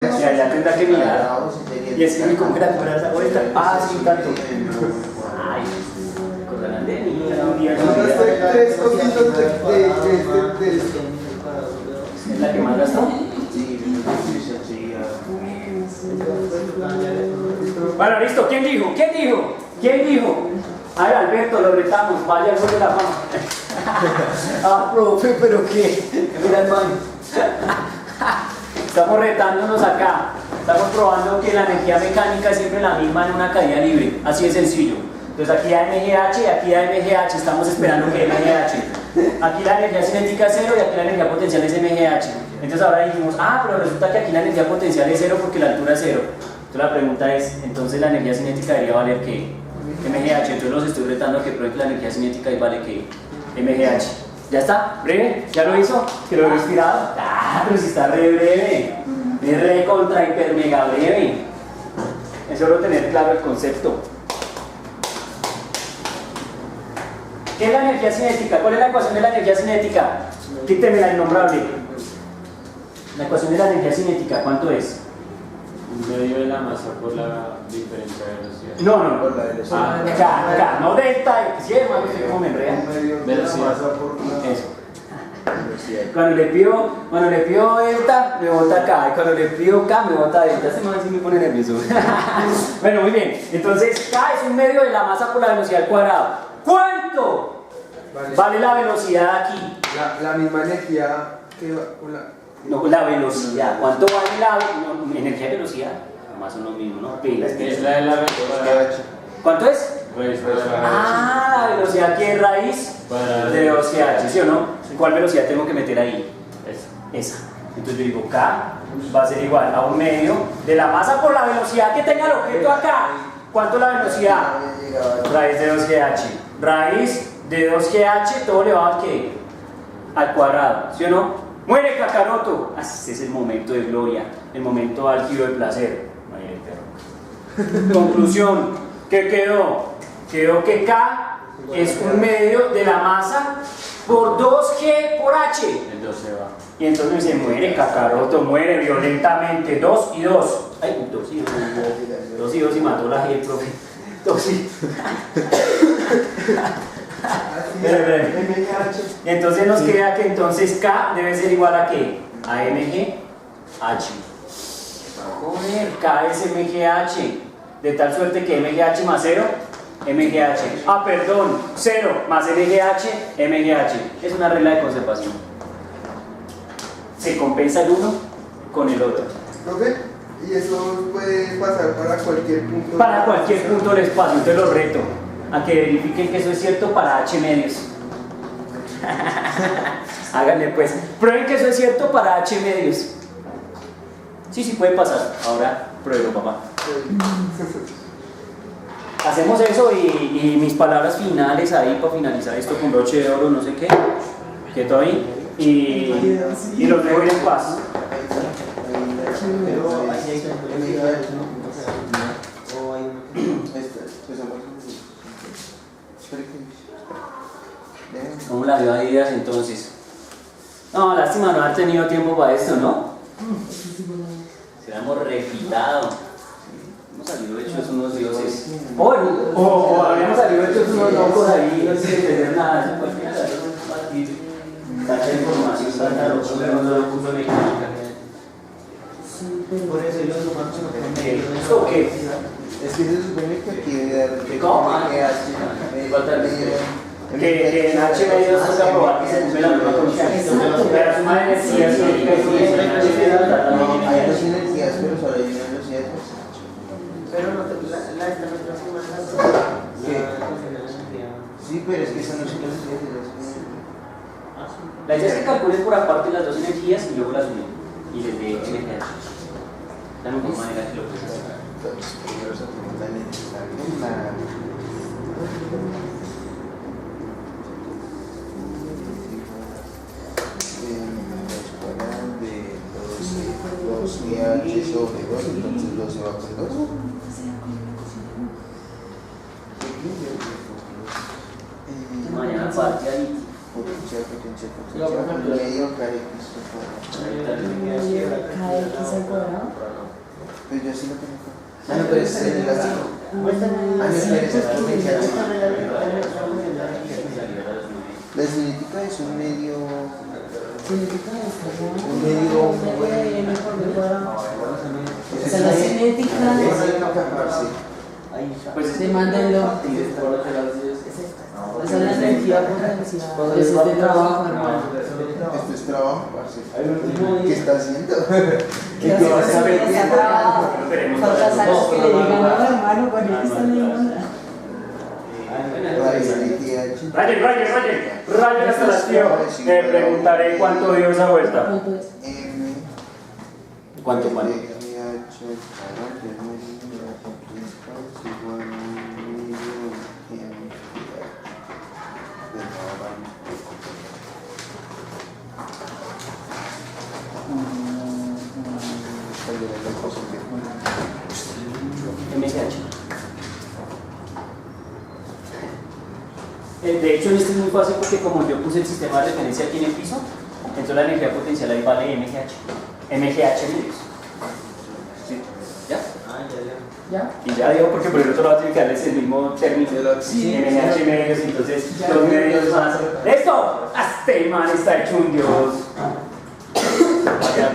Y allá tendrá que mirar. Y es que como que la cámara ahorita. Ah, sí, tanto. Ay, cosa grande. Tres cositas de ¿Es la que más gastó? Bueno, listo. ¿Quién dijo? ¿Quién dijo? ¿Quién dijo? Ay, Alberto, lo retamos. Vaya al gol de la fama. Ah, profe, pero qué. Mira el baño. Estamos retándonos acá. Estamos probando que la energía mecánica es siempre la misma en una caída libre. Así de sencillo. Entonces aquí da MGH y aquí da MGH. Estamos esperando que MGH. Aquí la energía cinética es 0 y aquí la energía potencial es MGH. Entonces ahora dijimos, pero resulta que aquí la energía potencial es 0 porque la altura es 0. Entonces la pregunta es, entonces la energía cinética debería valer ¿qué? MGH. Entonces los estoy retando a que prueben que la energía cinética vale ¿qué? MGH. ¿Ya está? ¿Breve? ¿Ya lo hizo? ¿Que lo he inspirado? Pero si está re breve. Es re contra hiper mega breve. Es solo tener claro el concepto. ¿Qué es la energía cinética? ¿Cuál es la ecuación de la energía cinética? Quíteme la innombrable. La ecuación de la energía cinética, ¿cuánto es? Medio de la masa por la diferencia de velocidad. No. por la velocidad. K, no delta. Sí, hermano, usted cómo me enreda. Velocidad. Eso. Cuando le pido delta, me bota K. Y cuando le pido K, me bota delta. Este man sí me pone nervioso. Bueno, muy bien. Entonces, K es un medio de la masa por la velocidad al cuadrado. ¿Cuánto vale la velocidad aquí? La misma energía que va con la... No, la velocidad. ¿Cuánto vale la energía y velocidad? Más o lo mismo, ¿no? Pilas. Es la de la velocidad. ¿Cuánto es? Raíz de la La velocidad aquí es raíz de velocidad H, ¿sí o no? ¿Cuál velocidad tengo que meter ahí? Esa. Entonces yo digo K va a ser igual a un medio de la masa por la velocidad que tenga el objeto acá. ¿Cuánto es la velocidad? Raíz de 2GH. Raíz de 2GH, todo elevado al ¿qué? Al cuadrado, ¿sí o no? ¡Muere Kakaroto! Este es el momento de gloria, el momento álgido de placer. Conclusión, ¿qué quedó? Quedó que K es un medio de la masa por 2G por H. El 2 se va. Y entonces se muere Kakaroto, muere violentamente. 2 y 2. Ay, 2 y 2. 2 y 2 y mató la G, profe. 2 y... Entonces nos queda que entonces K debe ser igual a ¿qué? A MGH. Joder, K es MGH. De tal suerte que MGH más 0, MGH. Perdón, 0 más MGH, MGH. Es una regla de conservación. Se compensa el uno con el otro. ¿Profe? Y eso puede pasar para cualquier punto. Para cualquier punto del espacio, te lo reto a que verifiquen que eso es cierto para H medios. Háganle pues. Prueben que eso es cierto para H medios. Sí, puede pasar. Ahora pruebo, papá. Hacemos eso y mis palabras finales ahí para finalizar esto con broche de oro, no sé qué. Quieto ahí. Y los dejo ir en paz. ¿Cómo la vio a Díaz entonces? No, lástima no haber tenido tiempo para esto, ¿no? Se la hemos refitado. Hemos salido hechos unos dioses. O habíamos salido hechos unos locos ahí, no sé entender nada. Tanta información, tanta locura, no solo punto mecánica. Por eso los humanos no creen. ¿Esto qué? Es que se supone que aquí debe haber ¿Cómo? Que en H medios toca probar que se cumple la misma condición. Pero suma de energía cinética y hay dos energías, pero solo hay una velocidad. Pero no te, la esta no te Sí, pero es que esa no es velocidad. La idea es que calculen por aparte las dos energías y luego las unen. Y les dé energía. La mejor manera que lo puedes hacer. H sobre 2, entonces 2 se va con 2. Mañana parte ahí. Potencia, Sí, por ejemplo, medio kx KX al cuadrado. pues yo sí lo tengo acá. Ah, no, pero es el elástico. La cinética es un medio. Cinética es Un medio. n por b cuadrado. O sea, la cinética Pues demándenlo. Esa es la energía potencial. Ese es de trabajo, hermano. Esto es trabajo, parce. ¿Qué está haciendo? ¿Qué hace trabajo? Falta salas que le digan, no, hermano, con él está leyendo. Ryan hasta las tío. Le preguntaré cuánto dio esa vuelta. ¿Cuánto es? M. ¿Cuánto? MSH. De hecho, este es muy fácil porque como yo puse el sistema de referencia aquí en el piso, entonces la energía potencial ahí vale MGH. MGH medios. ¿Sí? ¿Ya? ¿Ya? Y ya digo porque por el otro lado tiene que darles el mismo término. Sí. MGH medios, entonces los medios van a ser. ¡Esto! Este man está hecho un dios.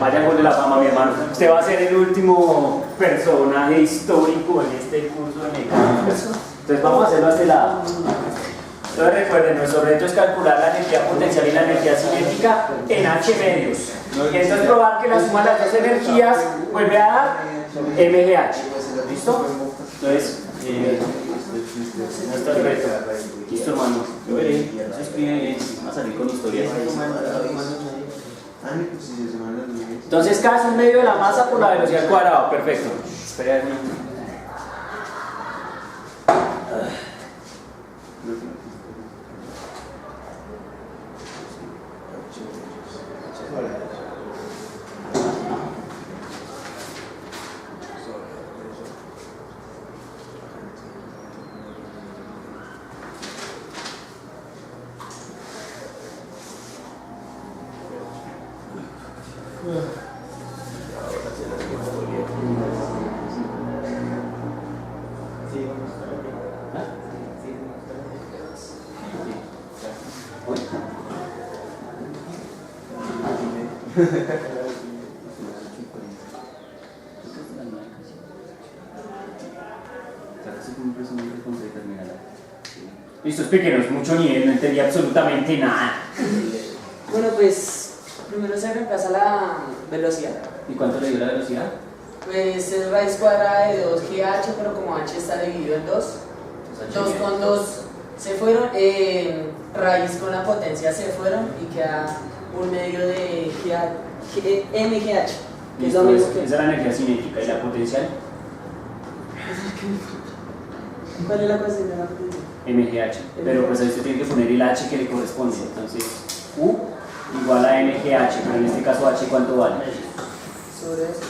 Vaya gol de la fama, mi hermano. Usted va a ser el último personaje histórico en este curso de mecánica. Entonces vamos a hacerlo a este lado. Entonces recuerden, nuestro reto es calcular la energía potencial y la energía cinética en H medios. Y entonces probar que la suma de las dos energías vuelve a dar MGH. ¿Listo? Entonces, no está el reto. Listo, hermano. Yo veré. No se escribe bien. Vamos a salir con historias. Entonces, K es un medio de la masa por la velocidad al cuadrado. Perfecto. Espera un minuto. Listo, explíquenos, mucho nivel, no entendí absolutamente nada. Bueno, pues primero se reemplaza la velocidad. ¿Y cuánto le dio la velocidad? Pues es raíz cuadrada de 2GH, pero como H está dividido en 2, 2 con 2 se fueron, raíz con la potencia se fueron y queda un medio de MGH, que es lo mismo que... Esa es la energía cinética y la potencial. ¿Cuál es la cuestión de la potencia? MGH, pero pues ahí usted tiene que poner el H que le corresponde, entonces U igual a MGH, pero en este caso H ¿cuánto vale? Sobre eso.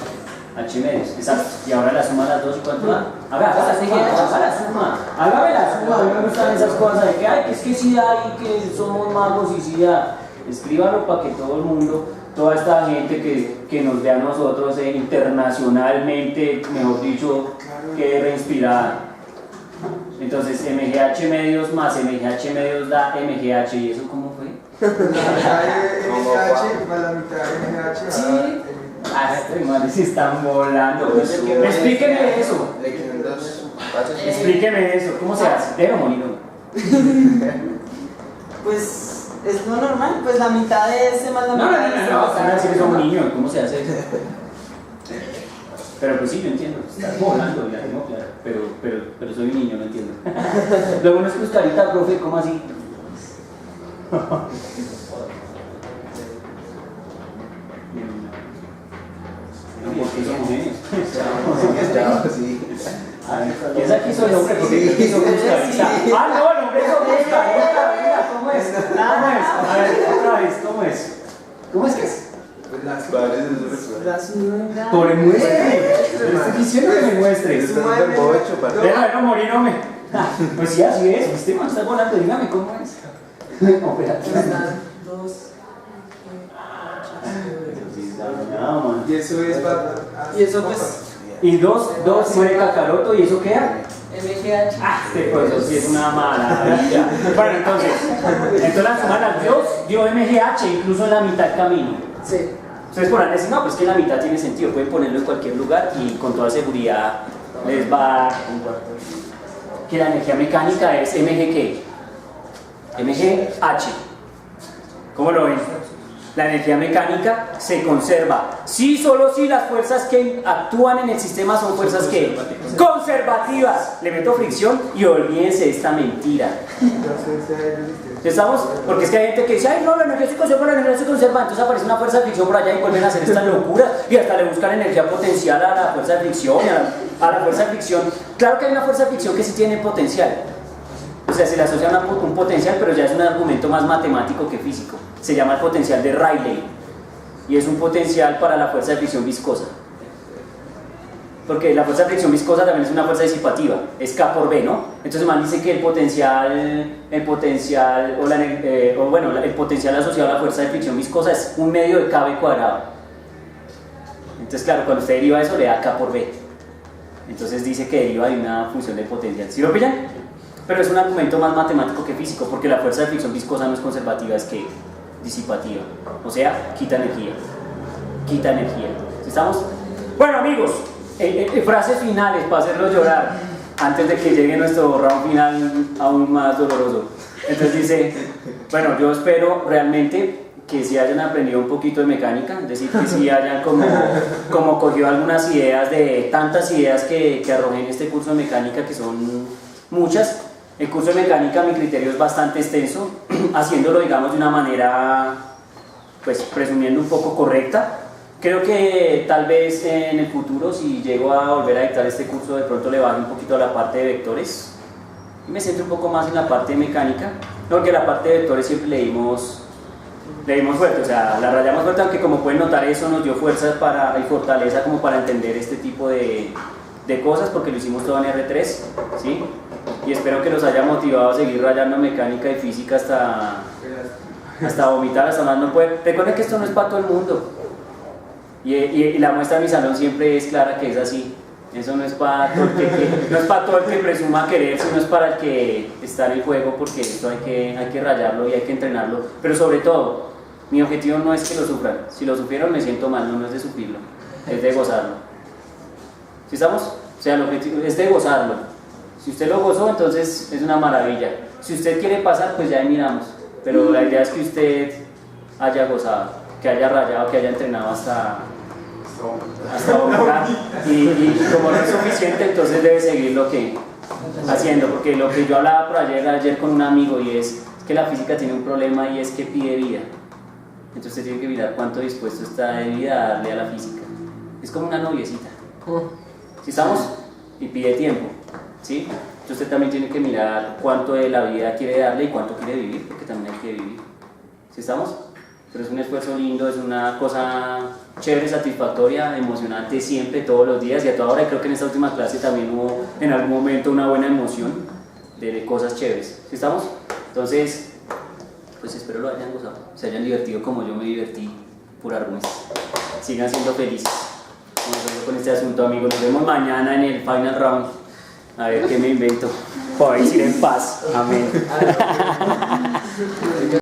H medios, exacto, y ahora la suma de las dos ¿cuánto da? Haga la suma, hágame la suma, a mí me gustan esas cosas de que ay, que es que sí hay, que somos magos y sí hay, escríbalo para que todo el mundo, toda esta gente que nos vea a nosotros internacionalmente, mejor dicho, quede reinspirada. Entonces MGH medios más MGH medios da MGH, ¿y eso cómo fue? MGH más la mitad de MGH. Sí. Ah, estos manes se están volando. Explíqueme eso. Explíqueme eso, ¿cómo se hace? Déjame morir. Pues es lo normal, pues la mitad de ese más la No, mitad de ese. van a decir que son un niño, ¿cómo se hace eso? Pero pues sí, yo entiendo, estás volando, ya tengo claro, pero soy un niño, no entiendo. Lo bueno es que Oscarita, profe, ¿cómo así? Porque somos genios. A ver, ¿quién sabe quién soy el hombre? Porque yo quiso Oscarita. Ah, no, el hombre es Oscarita, mira, ¿cómo es? ¿Cómo es? A ver, otra vez, ¿cómo es? ¿Cómo es que es? Las padres de Las nueve. Por el muestre. Estoy diciendo que me muestre. Déjame morir, hombre. Pues sí, así es. Este man está volando, dígame cómo es. Operativa. Están 2, Y eso es para. y eso pues, Y 2 muere Kakaroto, ¿y eso queda? MGH. Pues eso sí es una maravilla. Bueno, entonces la suma dio MGH incluso en la mitad del camino. Sí. Ustedes podrán decir, no, pues que la mitad tiene sentido, pueden ponerlo en cualquier lugar y con toda seguridad les va a dar que la energía mecánica es MG ¿qué? MGH. ¿Cómo lo ven? La energía mecánica se conserva. Sí, solo si las fuerzas que actúan en el sistema son fuerzas que conservativas. Le meto fricción y olvídense de esta mentira. ¿Estamos? Porque es que hay gente que dice, ay no, la energía se conserva, la energía se conserva. Entonces aparece una fuerza de fricción por allá y vuelven a hacer esta locura y hasta le buscan energía potencial a la fuerza de fricción, a la fuerza de fricción. Claro que hay una fuerza de fricción que sí tiene potencial. O sea, se le asocia un potencial, pero ya es un argumento más matemático que físico. Se llama el potencial de Rayleigh y es un potencial para la fuerza de fricción viscosa. Porque la fuerza de fricción viscosa también es una fuerza disipativa, es K por B, ¿no? Entonces man dice que el potencial asociado a la fuerza de fricción viscosa es 1/2 de KB cuadrado. Entonces claro, cuando usted deriva eso le da K por B. Entonces dice que deriva de una función de potencial. ¿Sí lo pillan? Pero es un argumento más matemático que físico, porque la fuerza de fricción viscosa no es conservativa, es que disipativa. O sea, quita energía. Quita energía. ¿Sí estamos? Bueno amigos, frases finales para hacerlos llorar antes de que llegue nuestro round final aún más doloroso. Entonces dice, bueno, yo espero realmente que sí hayan aprendido un poquito de mecánica, es decir, que sí hayan como cogido algunas ideas de tantas ideas que arrojé en este curso de mecánica, que son muchas. El curso de mecánica, mi criterio es bastante extenso, haciéndolo, digamos, de una manera, pues, presumiendo un poco correcta. Creo que tal vez en el futuro, si llego a volver a dictar este curso, de pronto le baje un poquito a la parte de vectores y me centro un poco más en la parte de mecánica, porque la parte de vectores siempre le dimos fuerte, o sea, la rayamos fuerte, aunque como pueden notar eso nos dio fuerza y fortaleza como para entender este tipo de cosas, porque lo hicimos todo en R3, ¿sí? Y espero que los haya motivado a seguir rayando mecánica y física hasta vomitar, hasta más no poder. Recuerden que esto no es para todo el mundo. Y la muestra de mi salón siempre es clara que es así. Eso no es para todo el que presuma querer, sino es para el que está en el juego, porque esto hay que rayarlo y hay que entrenarlo. Pero sobre todo, mi objetivo no es que lo sufran. Si lo sufrieron me siento mal, no es de sufrirlo, es de gozarlo. ¿Sí estamos? O sea, el objetivo es de gozarlo. Si usted lo gozó, entonces es una maravilla. Si usted quiere pasar, pues ya ahí miramos. Pero la idea es que usted haya gozado, que haya rayado, que haya entrenado hasta vomitar. Y como no es suficiente, entonces debe seguir lo que haciendo. Porque lo que yo hablaba por ayer con un amigo, y es que la física tiene un problema, y es que pide vida. Entonces usted tiene que mirar cuánto dispuesto está de vida a darle a la física. Es como una noviecita. ¿Sí estamos? Y pide tiempo. ¿Sí? Entonces usted también tiene que mirar cuánto de la vida quiere darle y cuánto quiere vivir, porque también hay que vivir. ¿Sí estamos? Pero es un esfuerzo lindo, es una cosa chévere, satisfactoria, emocionante siempre, todos los días y a toda hora. Y creo que en esta última clase también hubo en algún momento una buena emoción de cosas chéveres. ¿Sí estamos? Entonces, pues espero lo hayan gozado, se hayan divertido como yo me divertí, pura rumores. Sigan siendo felices. Con este asunto, amigos. Nos vemos mañana en el final round. A ver qué me invento. Para ir en paz. Amén.